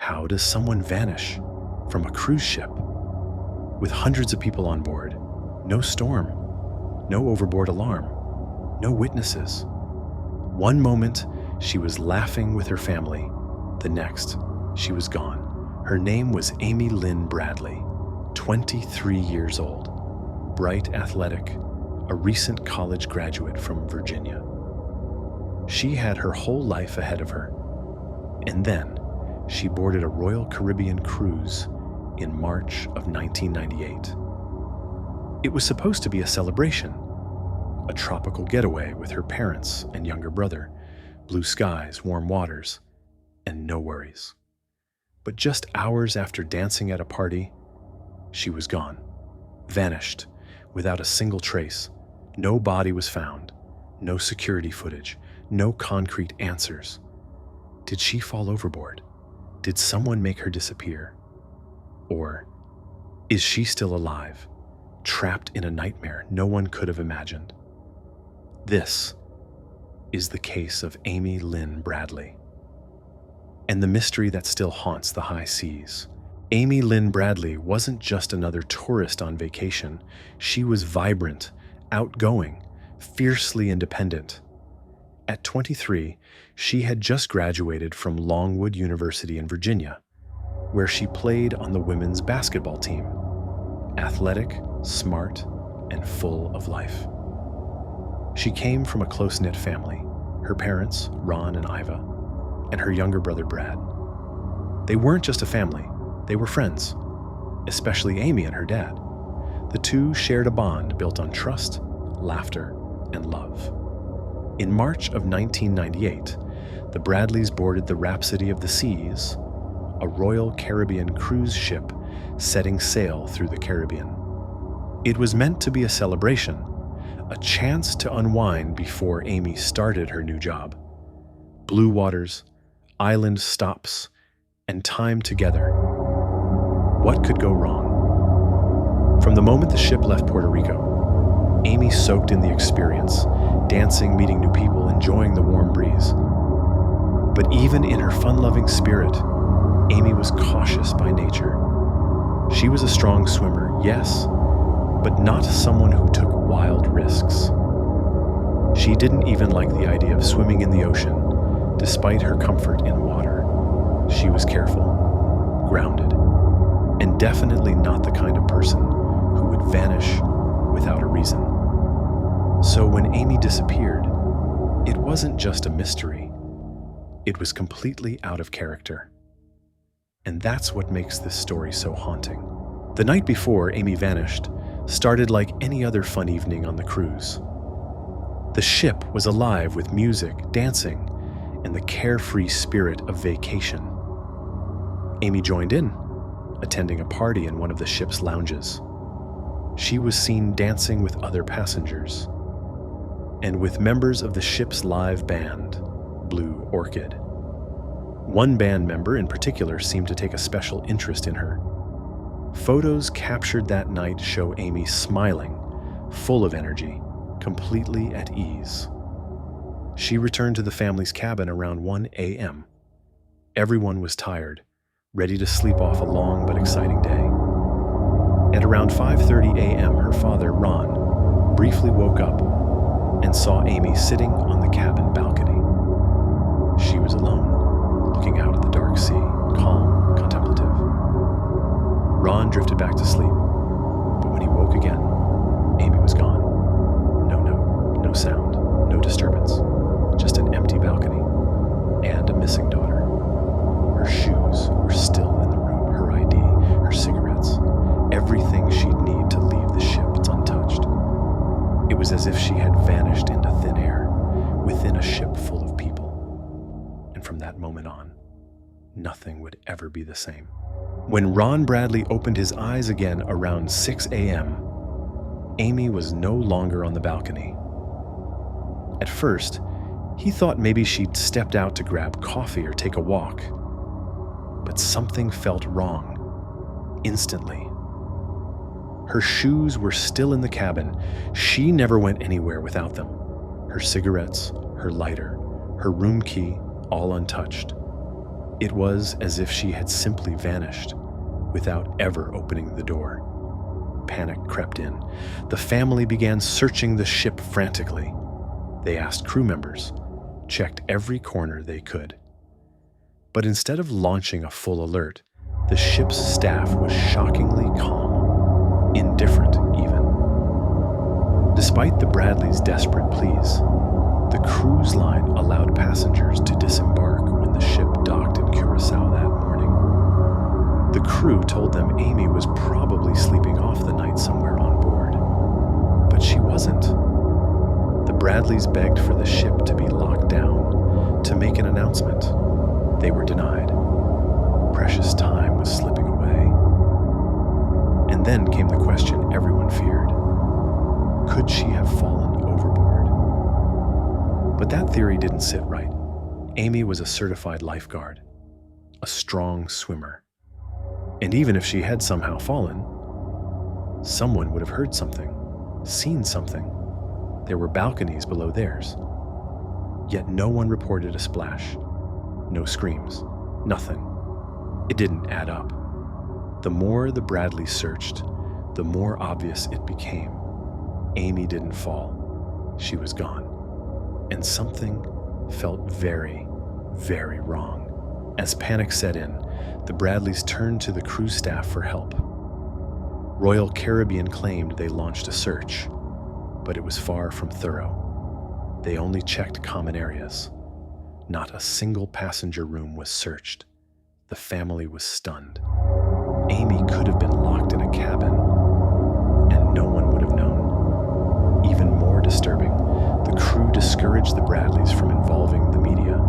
How does someone vanish from a cruise ship with hundreds of people on board? No storm, no overboard alarm, no witnesses. One moment, she was laughing with her family. The next, she was gone. Her name was Amy Lynn Bradley, 23 years old, bright, athletic, a recent college graduate from Virginia. She had her whole life ahead of her. And then, she boarded a Royal Caribbean cruise in March of 1998. It was supposed to be a celebration, a tropical getaway with her parents and younger brother, blue skies, warm waters, and no worries. But just hours after dancing at a party, she was gone, vanished, without a single trace. No body was found, no security footage, no concrete answers. Did she fall overboard? Did someone make her disappear? Or is she still alive, trapped in a nightmare no one could have imagined? This is the case of Amy Lynn Bradley, and the mystery that still haunts the high seas. Amy Lynn Bradley wasn't just another tourist on vacation. She was vibrant, outgoing, fiercely independent. At 23, she had just graduated from Longwood University in Virginia, where she played on the women's basketball team. Athletic, smart, and full of life. She came from a close-knit family, her parents, Ron and Iva, and her younger brother, Brad. They weren't just a family, they were friends, especially Amy and her dad. The two shared a bond built on trust, laughter, and love. In March of 1998, the Bradleys boarded the Rhapsody of the Seas, a Royal Caribbean cruise ship setting sail through the Caribbean. It was meant to be a celebration, a chance to unwind before Amy started her new job. Blue waters, island stops, and time together. What could go wrong? From the moment the ship left Puerto Rico, Amy soaked in the experience, dancing, meeting new people, enjoying the warm breeze. But even in her fun-loving spirit, Amy was cautious by nature. She was a strong swimmer, yes, but not someone who took wild risks. She didn't even like the idea of swimming in the ocean, despite her comfort in water. She was careful, grounded, and definitely not the kind of person who would vanish without a reason. So when Amy disappeared, it wasn't just a mystery. It was completely out of character. And that's what makes this story so haunting. The night before Amy vanished started like any other fun evening on the cruise. The ship was alive with music, dancing, and the carefree spirit of vacation. Amy joined in, attending a party in one of the ship's lounges. She was seen dancing with other passengers and with members of the ship's live band, Blue Orchid. One band member in particular seemed to take a special interest in her. Photos captured that night show Amy smiling, full of energy, completely at ease. She returned to the family's cabin around 1 a.m. Everyone was tired, ready to sleep off a long but exciting day. At around 5:30 a.m., her father, Ron, briefly woke up and saw Amy sitting on the cabin balcony. She was alone, looking out at the dark sea, calm, contemplative. Ron drifted back to sleep, but when he woke again, Amy was gone. No sound, no disturbance, just an empty balcony and a missing daughter. Her shoes were still in the room, her ID, her cigarettes, everything she'd need to leave the ship untouched. It was as if she had vanished into thin air within a ship full of people. And from that moment on, nothing would ever be the same. When Ron Bradley opened his eyes again around 6 a.m., Amy was no longer on the balcony. At first, he thought maybe she'd stepped out to grab coffee or take a walk. But something felt wrong, instantly. Her shoes were still in the cabin. She never went anywhere without them. Her cigarettes, her lighter, her room key, all untouched. It was as if she had simply vanished without ever opening the door. Panic crept in. The family began searching the ship frantically. They asked crew members, checked every corner they could. But instead of launching a full alert, the ship's staff was shockingly calm, indifferent even. Despite the Bradleys' desperate pleas, the cruise line allowed passengers to disembark when the ship docked in Curacao that morning. The crew told them Amy was probably sleeping off the night somewhere on board, but she wasn't. The Bradleys begged for the ship to be locked down, to make an announcement. They were denied. Precious time was slipping away. And then came the question everyone feared. Could she have fallen overboard? But that theory didn't sit right. Amy was a certified lifeguard, a strong swimmer. And even if she had somehow fallen, someone would have heard something, seen something. There were balconies below theirs. Yet no one reported a splash. No screams. Nothing. It didn't add up. The more the Bradleys searched, the more obvious it became. Amy didn't fall. She was gone. And something felt very, very wrong. As panic set in, the Bradleys turned to the crew staff for help. Royal Caribbean claimed they launched a search, but it was far from thorough. They only checked common areas. Not a single passenger room was searched. The family was stunned. Amy could have been locked in a cabin, and no one would have known. Even more disturbing, the crew discouraged the Bradleys from involving the media.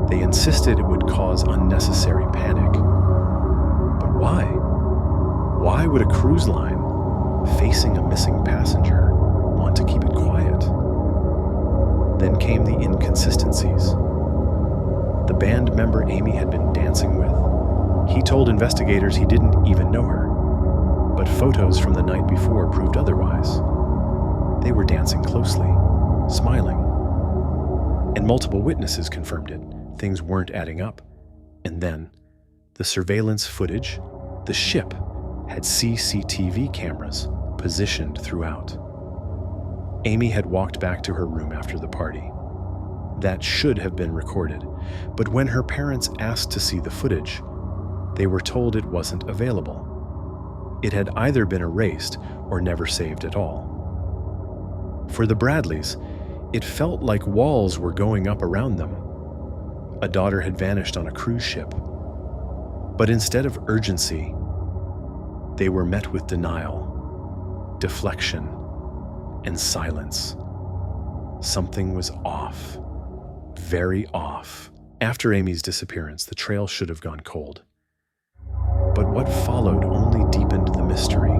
They insisted it would cause unnecessary panic. But why? Why would a cruise line, facing a missing passenger, want to keep it quiet? Then came the inconsistencies. The band member Amy had been dancing with, he told investigators he didn't even know her, but photos from the night before proved otherwise. They were dancing closely, smiling. And multiple witnesses confirmed it. Things weren't adding up. And then, the surveillance footage, the ship had CCTV cameras positioned throughout. Amy had walked back to her room after the party. That should have been recorded, but when her parents asked to see the footage, they were told it wasn't available. It had either been erased or never saved at all. For the Bradleys, it felt like walls were going up around them. A daughter had vanished on a cruise ship. But instead of urgency, they were met with denial, deflection, and silence. Something was off. Very off. After Amy's disappearance, the trail should have gone cold. But what followed only deepened the mystery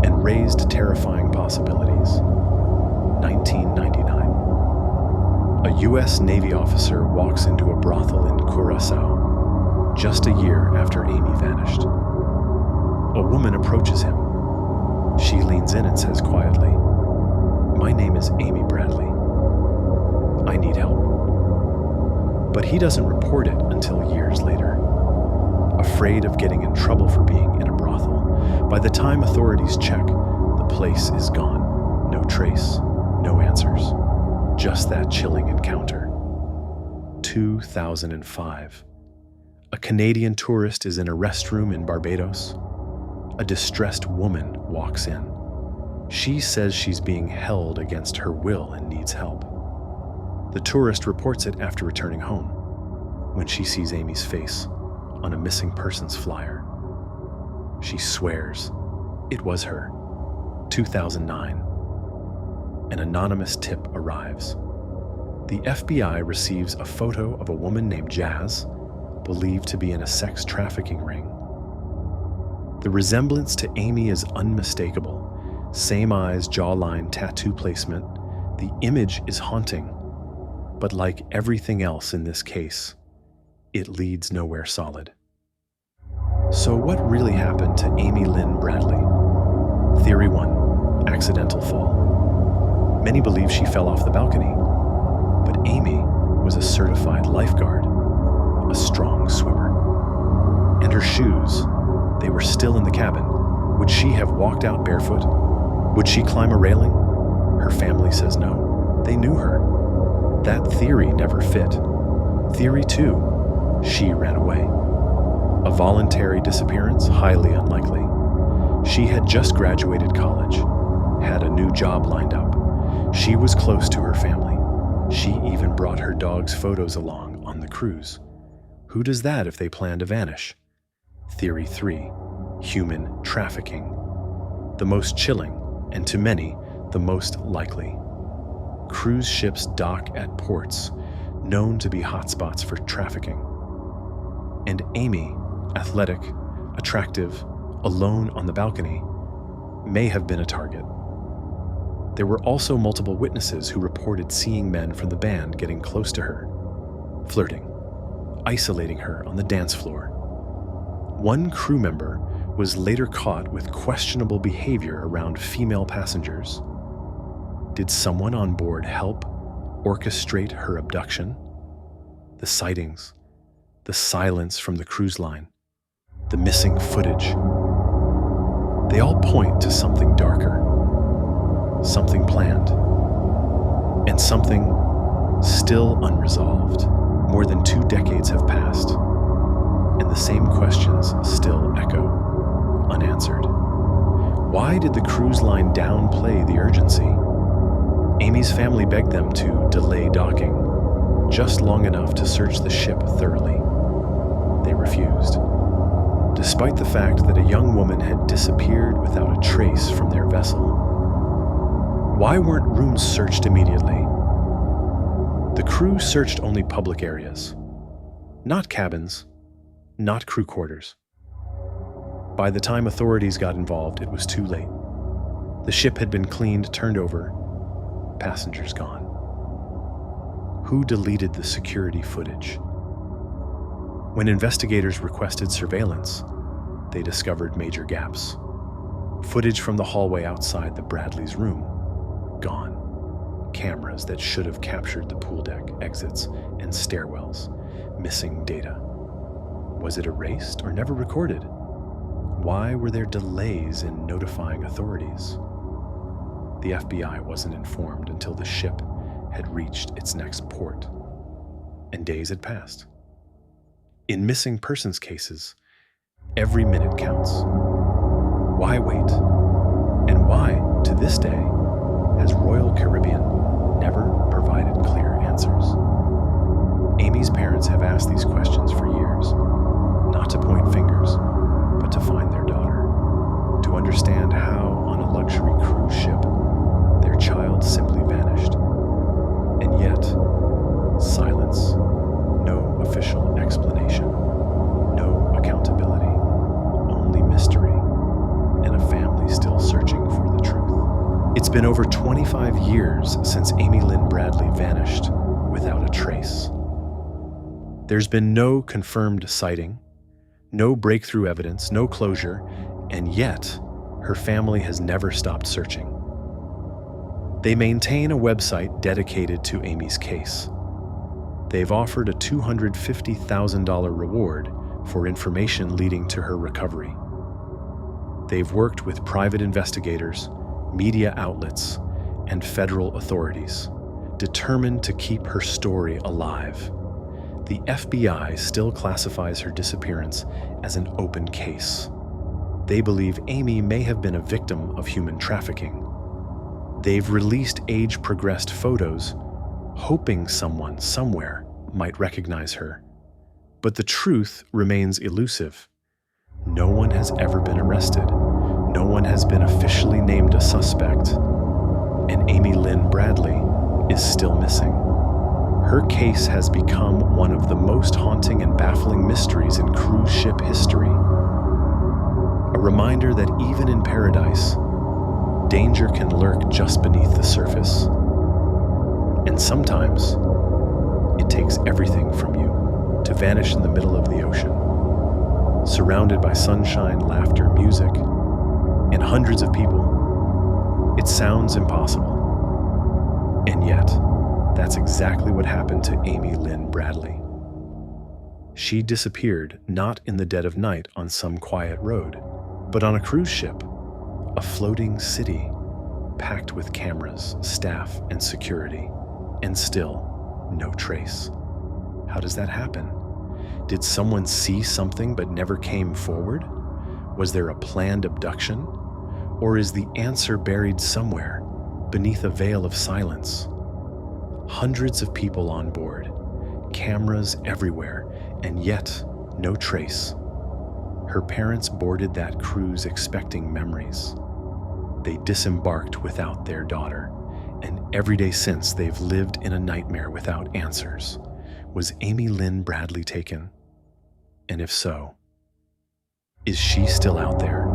and raised terrifying possibilities. 1999. A U.S. Navy officer walks into a brothel in Curacao just a year after Amy vanished. A woman approaches him. She leans in and says quietly, "My name is Amy Bradley. I need help." But he doesn't report it until years later. Afraid of getting in trouble for being in a brothel, by the time authorities check, the place is gone. No trace, no answers. Just that chilling encounter. 2005. A Canadian tourist is in a restroom in Barbados. A distressed woman walks in. She says she's being held against her will and needs help. The tourist reports it after returning home, when she sees Amy's face on a missing persons flyer. She swears it was her. 2009. An anonymous tip arrives. The FBI receives a photo of a woman named Jazz, believed to be in a sex trafficking ring. The resemblance to Amy is unmistakable. Same eyes, jawline, tattoo placement. The image is haunting. But like everything else in this case, it leads nowhere solid. So what really happened to Amy Lynn Bradley? Theory 1, accidental fall. Many believe she fell off the balcony, but Amy was a certified lifeguard. a strong swimmer. And her shoes, they were still in the cabin. Would she have walked out barefoot? Would she climb a railing? Her family says no. They knew her. That theory never fit. Theory 2, she ran away. A voluntary disappearance? Highly unlikely. She had just graduated college, had a new job lined up. She was close to her family. She even brought her dog's photos along on the cruise. Who does that if they plan to vanish? Theory 3, human trafficking. The most chilling, and to many, the most likely. Cruise ships dock at ports known to be hotspots for trafficking. And Amy, athletic, attractive, alone on the balcony, may have been a target. There were also multiple witnesses who reported seeing men from the band getting close to her, flirting, isolating her on the dance floor. One crew member was later caught with questionable behavior around female passengers. Did someone on board help orchestrate her abduction? The sightings, the silence from the cruise line, the missing footage. They all point to something darker, something planned, and something still unresolved. More than 2 decades have passed, and the same questions still echo, unanswered. Why did the cruise line downplay the urgency? Amy's family begged them to delay docking just long enough to search the ship thoroughly. They refused, despite the fact that a young woman had disappeared without a trace from their vessel. Why weren't rooms searched immediately? The crew searched only public areas, not cabins, not crew quarters. By the time authorities got involved, it was too late. The ship had been cleaned, turned over, passengers gone. Who deleted the security footage? When investigators requested surveillance, they discovered major gaps. Footage from the hallway outside the Bradleys' room, gone. Cameras that should have captured the pool deck, exits, and stairwells, missing data. Was it erased or never recorded? Why were there delays in notifying authorities? The FBI wasn't informed until the ship had reached its next port, and days had passed. In missing persons cases, every minute counts. Why wait? And why, to this day, has Royal Caribbean never provided clear answers? Amy's parents have asked these questions for years, not to point fingers, but to find their daughter, to understand how, on a luxury cruise ship, their child simply vanished. And yet, silence, no official explanation, no accountability, only mystery, and a family still searching for the truth. It's been over 25 years since Amy Lynn Bradley vanished without a trace. There's been no confirmed sighting, no breakthrough evidence, no closure, and yet her family has never stopped searching. They maintain a website dedicated to Amy's case. They've offered a $250,000 reward for information leading to her recovery. They've worked with private investigators, media outlets, and federal authorities, determined to keep her story alive. The FBI still classifies her disappearance as an open case. They believe Amy may have been a victim of human trafficking. They've released age-progressed photos, hoping someone somewhere might recognize her. But the truth remains elusive. No one has ever been arrested. No one has been officially named a suspect. And Amy Lynn Bradley is still missing. Her case has become one of the most haunting and baffling mysteries in cruise ship history. A reminder that even in paradise, danger can lurk just beneath the surface. And sometimes, it takes everything from you to vanish in the middle of the ocean, surrounded by sunshine, laughter, music, and hundreds of people. It sounds impossible. And yet, that's exactly what happened to Amy Lynn Bradley. She disappeared not in the dead of night on some quiet road, but on a cruise ship, a floating city packed with cameras, staff, and security, and still no trace. How does that happen? Did someone see something but never came forward? Was there a planned abduction? Or is the answer buried somewhere beneath a veil of silence? Hundreds of people on board, cameras everywhere, and yet no trace. Her parents boarded that cruise expecting memories. They disembarked without their daughter, and every day since they've lived in a nightmare without answers. Was Amy Lynn Bradley taken? And if so, is she still out there?